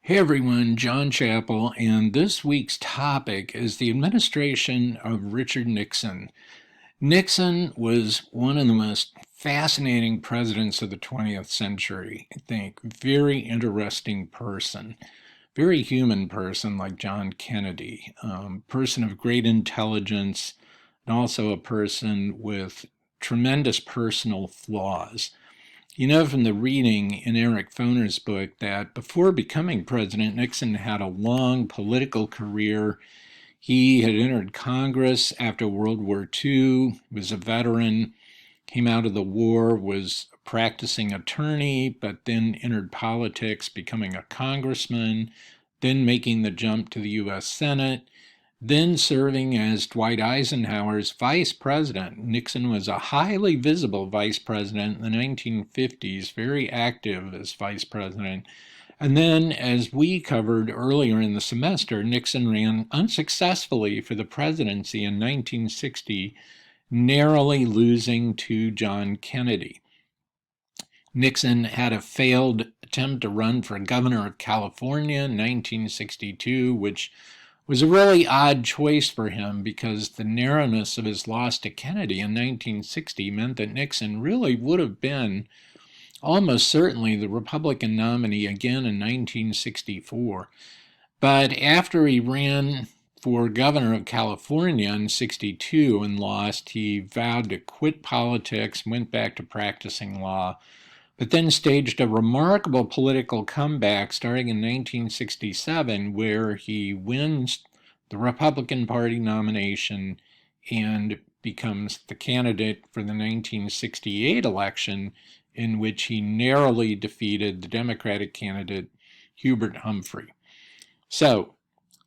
Hey everyone, John Chappell, and this week's topic is the administration of Richard Nixon. Nixon was one of the most fascinating presidents of the 20th century, I think. Very interesting person, very human person like John Kennedy, person of great intelligence, and also a person with tremendous personal flaws. You know from the reading in Eric Foner's book that before becoming president, Nixon had a long political career. He had entered Congress after World War II, was a veteran, came out of the war, was a practicing attorney, but then entered politics, becoming a congressman, then making the jump to the U.S. Senate, then serving as Dwight Eisenhower's vice president. Nixon was a highly visible vice president in the 1950s, very active as vice president. And then, as we covered earlier in the semester, Nixon ran unsuccessfully for the presidency in 1960, narrowly losing to John Kennedy. Nixon had a failed attempt to run for governor of California in 1962, which was a really odd choice for him because the narrowness of his loss to Kennedy in 1960 meant that Nixon really would have been almost certainly the Republican nominee again in 1964. But after he ran for governor of California in 62 and lost, he vowed to quit politics, went back to practicing law, but then staged a remarkable political comeback starting in 1967 where he wins the Republican Party nomination and becomes the candidate for the 1968 election, in which he narrowly defeated the Democratic candidate Hubert Humphrey. So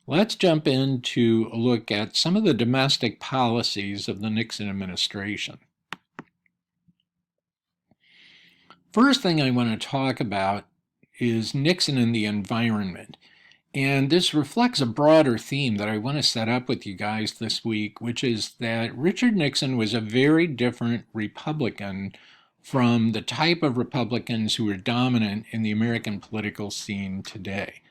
let's jump into a look at some of the domestic policies of the Nixon administration. First thing I want to talk about is Nixon and the environment. And this reflects a broader theme that I want to set up with you guys this week, which is that Richard Nixon was a very different Republican from the type of Republicans who are dominant in the American political scene today.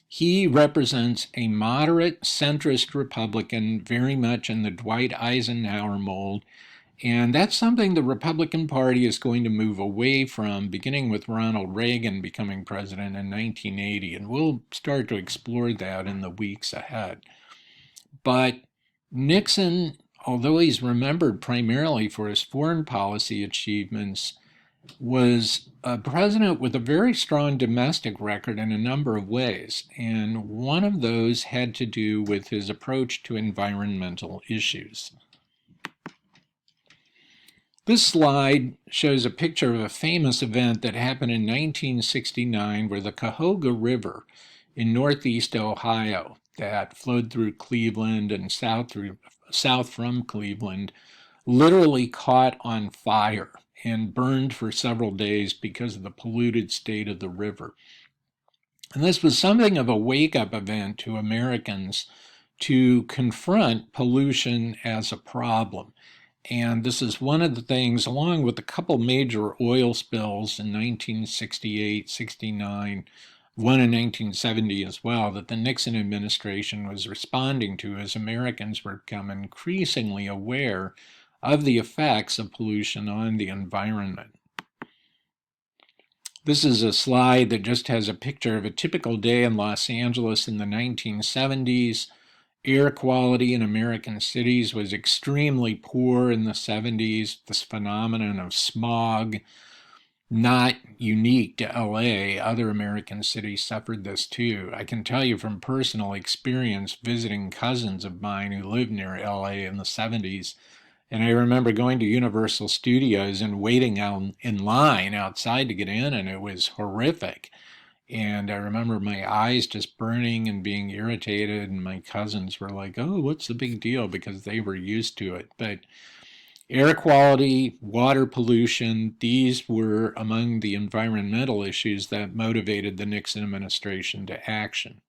He represents a moderate centrist Republican, very much in the Dwight Eisenhower mold, and that's something the Republican Party is going to move away from, beginning with Ronald Reagan becoming president in 1980. And we'll start to explore that in the weeks ahead. But Nixon, although he's remembered primarily for his foreign policy achievements, was a president with a very strong domestic record in a number of ways. And one of those had to do with his approach to environmental issues. This slide shows a picture of a famous event that happened in 1969 where the Cuyahoga River in northeast Ohio that flowed through Cleveland and south from Cleveland literally caught on fire and burned for several days because of the polluted state of the river. And this was something of a wake-up event to Americans to confront pollution as a problem. And this is one of the things, along with a couple major oil spills in 1968, 69, one in 1970 as well, that the Nixon administration was responding to as Americans were become increasingly aware of the effects of pollution on the environment. This is a slide that just has a picture of a typical day in Los Angeles in the 1970s. Air quality in American cities was extremely poor in the 70s. This phenomenon of smog, not unique to LA. Other American cities suffered this too. I can tell you from personal experience visiting cousins of mine who lived near LA in the 70s. And I remember going to Universal Studios and waiting in line outside to get in, and it was horrific. And I remember my eyes just burning and being irritated, and my cousins were like, oh, what's the big deal? Because they were used to it. But air quality, water pollution, these were among the environmental issues that motivated the Nixon administration to action.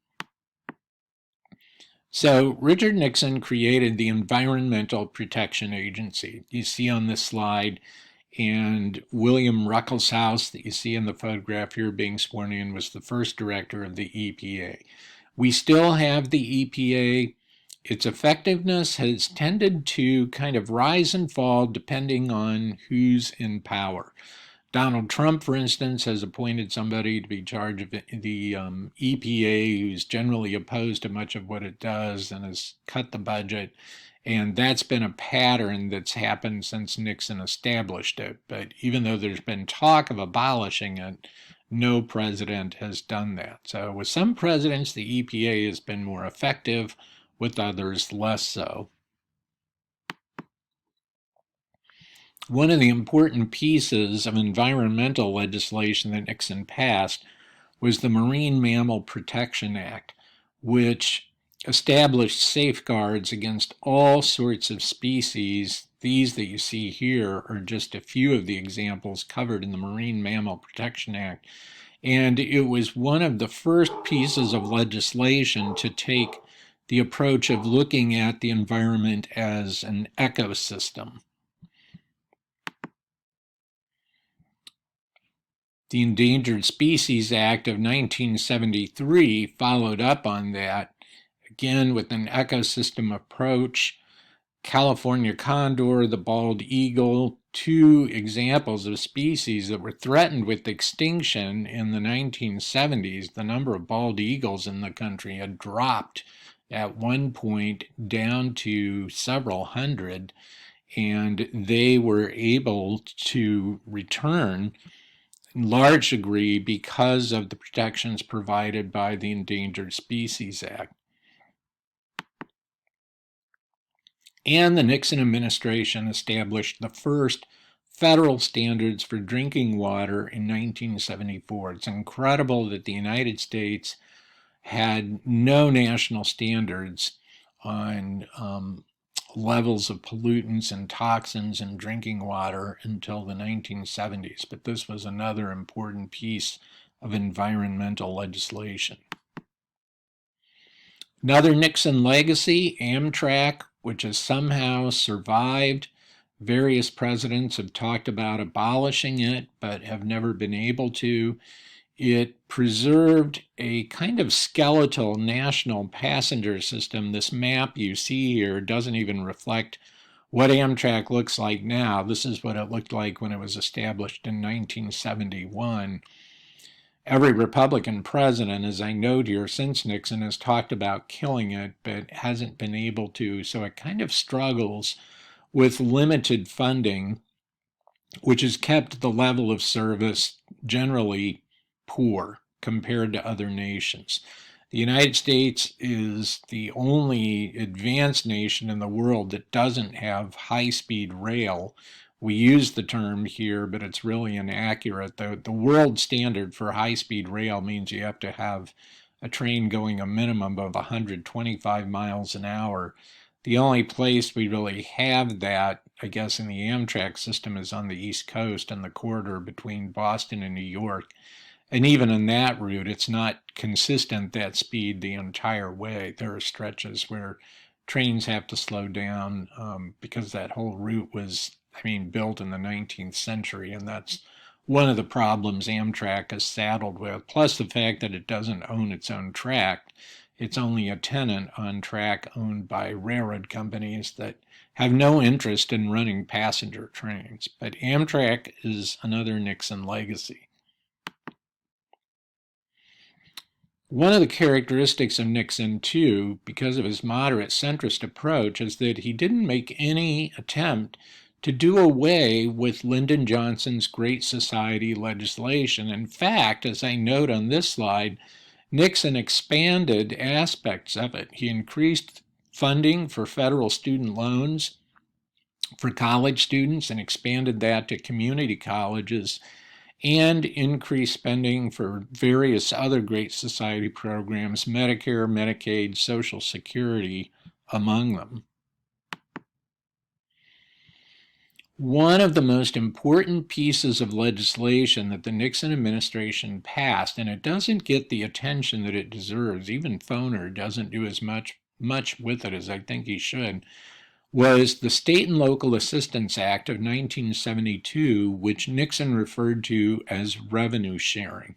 So Richard Nixon created the Environmental Protection Agency. You see on this slide And William Ruckelshaus, that you see in the photograph here being sworn in, was the first director of the EPA. We still have the EPA. Its effectiveness has tended to kind of rise and fall depending on who's in power. Donald Trump, for instance, has appointed somebody to be in charge of the EPA who's generally opposed to much of what it does and has cut the budget. And that's been a pattern that's happened since Nixon established it. But even though there's been talk of abolishing it, no president has done that. So with some presidents, the EPA has been more effective, with others less so. One of the important pieces of environmental legislation that Nixon passed was the Marine Mammal Protection Act, which established safeguards against all sorts of species. These that you see here are just a few of the examples covered in the Marine Mammal Protection Act. And it was one of the first pieces of legislation to take the approach of looking at the environment as an ecosystem. The Endangered Species Act of 1973 followed up on that, again with an ecosystem approach. California condor, the bald eagle, two examples of species that were threatened with extinction in the 1970s. The number of bald eagles in the country had dropped at one point down to several hundred, and they were able to return in large degree because of the protections provided by the Endangered Species Act. And the Nixon administration established the first federal standards for drinking water in 1974. It's incredible that the United States had no national standards on levels of pollutants and toxins in drinking water until the 1970s. But this was another important piece of environmental legislation. Another Nixon legacy, Amtrak, which has somehow survived. Various presidents have talked about abolishing it, but have never been able to. It preserved a kind of skeletal national passenger system. This map you see here doesn't even reflect what Amtrak looks like now. This is what it looked like when it was established in 1971. Every Republican president, as I note here, since Nixon has talked about killing it, but hasn't been able to. So it kind of struggles with limited funding, which has kept the level of service generally poor compared to other nations. The United States is the only advanced nation in the world that doesn't have high-speed rail. We use the term here, but it's really inaccurate. The world standard for high-speed rail means you have to have a train going a minimum of 125 miles an hour. The only place we really have that, I guess, in the Amtrak system is on the East Coast and the corridor between Boston and New York. And even in that route, it's not consistent, that speed, the entire way. There are stretches where trains have to slow down because that whole route was, built in the 19th century. And that's one of the problems Amtrak is saddled with, plus the fact that it doesn't own its own track. It's only a tenant on track owned by railroad companies that have no interest in running passenger trains. But Amtrak is another Nixon legacy. One of the characteristics of Nixon, too, because of his moderate centrist approach, is that he didn't make any attempt to do away with Lyndon Johnson's Great Society legislation. In fact, as I note on this slide, Nixon expanded aspects of it. He increased funding for federal student loans for college students and expanded that to community colleges, and increased spending for various other Great Society programs, Medicare, Medicaid, Social Security among them. One of the most important pieces of legislation that the Nixon administration passed, and it doesn't get the attention that it deserves, even Foner doesn't do as much with it as I think he should, was the State and Local Assistance Act of 1972, which Nixon referred to as revenue sharing.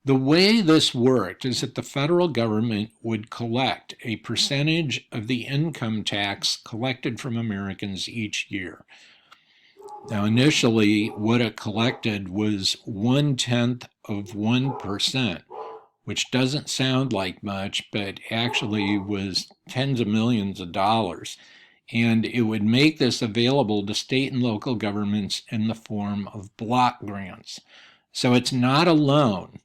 The way this worked is that the federal government would collect a percentage of the income tax collected from Americans each year. Now, initially, what it collected was 0.1%, which doesn't sound like much, but actually was tens of millions of dollars. And it would make this available to state and local governments in the form of block grants. So it's not a loan,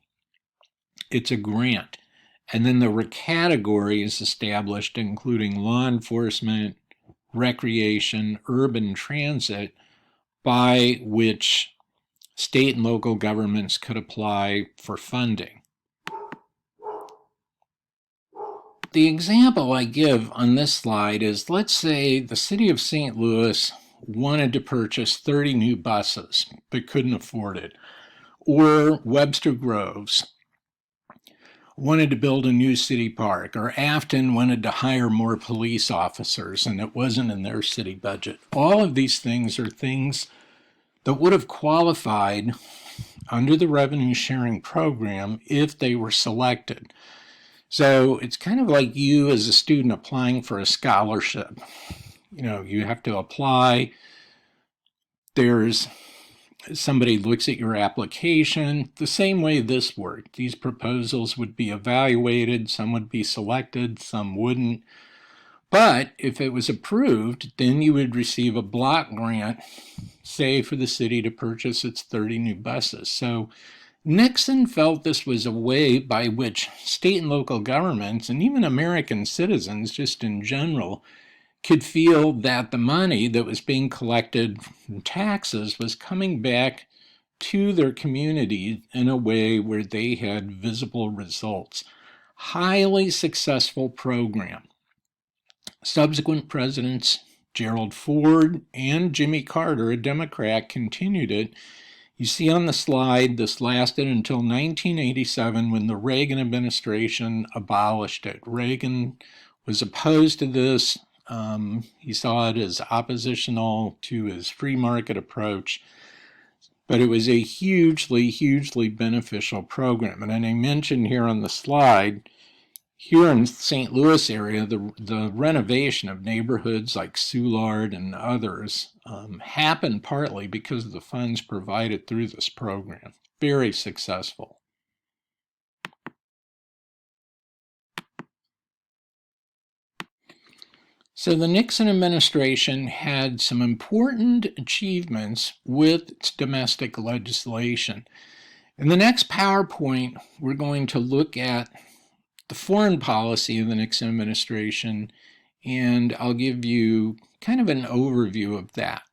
it's a grant. And then there were categories established, including law enforcement, recreation, urban transit, by which state and local governments could apply for funding. The example I give on this slide is, let's say the city of St. Louis wanted to purchase 30 new buses but couldn't afford it, or Webster Groves wanted to build a new city park, or Afton wanted to hire more police officers and it wasn't in their city budget. All of these things are things that would have qualified under the revenue sharing program if they were selected. So it's kind of like you as a student applying for a scholarship. You have to apply. There's somebody looks at your application. The same way this worked. These proposals would be evaluated. Some would be selected, some wouldn't. But if it was approved, then you would receive a block grant, say for the city to purchase its 30 new buses. So Nixon felt this was a way by which state and local governments, and even American citizens just in general, could feel that the money that was being collected from taxes was coming back to their community in a way where they had visible results. Highly successful program. Subsequent presidents, Gerald Ford and Jimmy Carter, a Democrat, continued it. You see on the slide, this lasted until 1987 when the Reagan administration abolished it. Reagan was opposed to this. He saw it as oppositional to his free market approach. But it was a hugely, hugely beneficial program. And I mentioned here on the slide, here in St. Louis area, the renovation of neighborhoods like Soulard and others happened partly because of the funds provided through this program. Very successful. So the Nixon administration had some important achievements with its domestic legislation. In the next PowerPoint, we're going to look at the foreign policy of the Nixon administration, and I'll give you kind of an overview of that.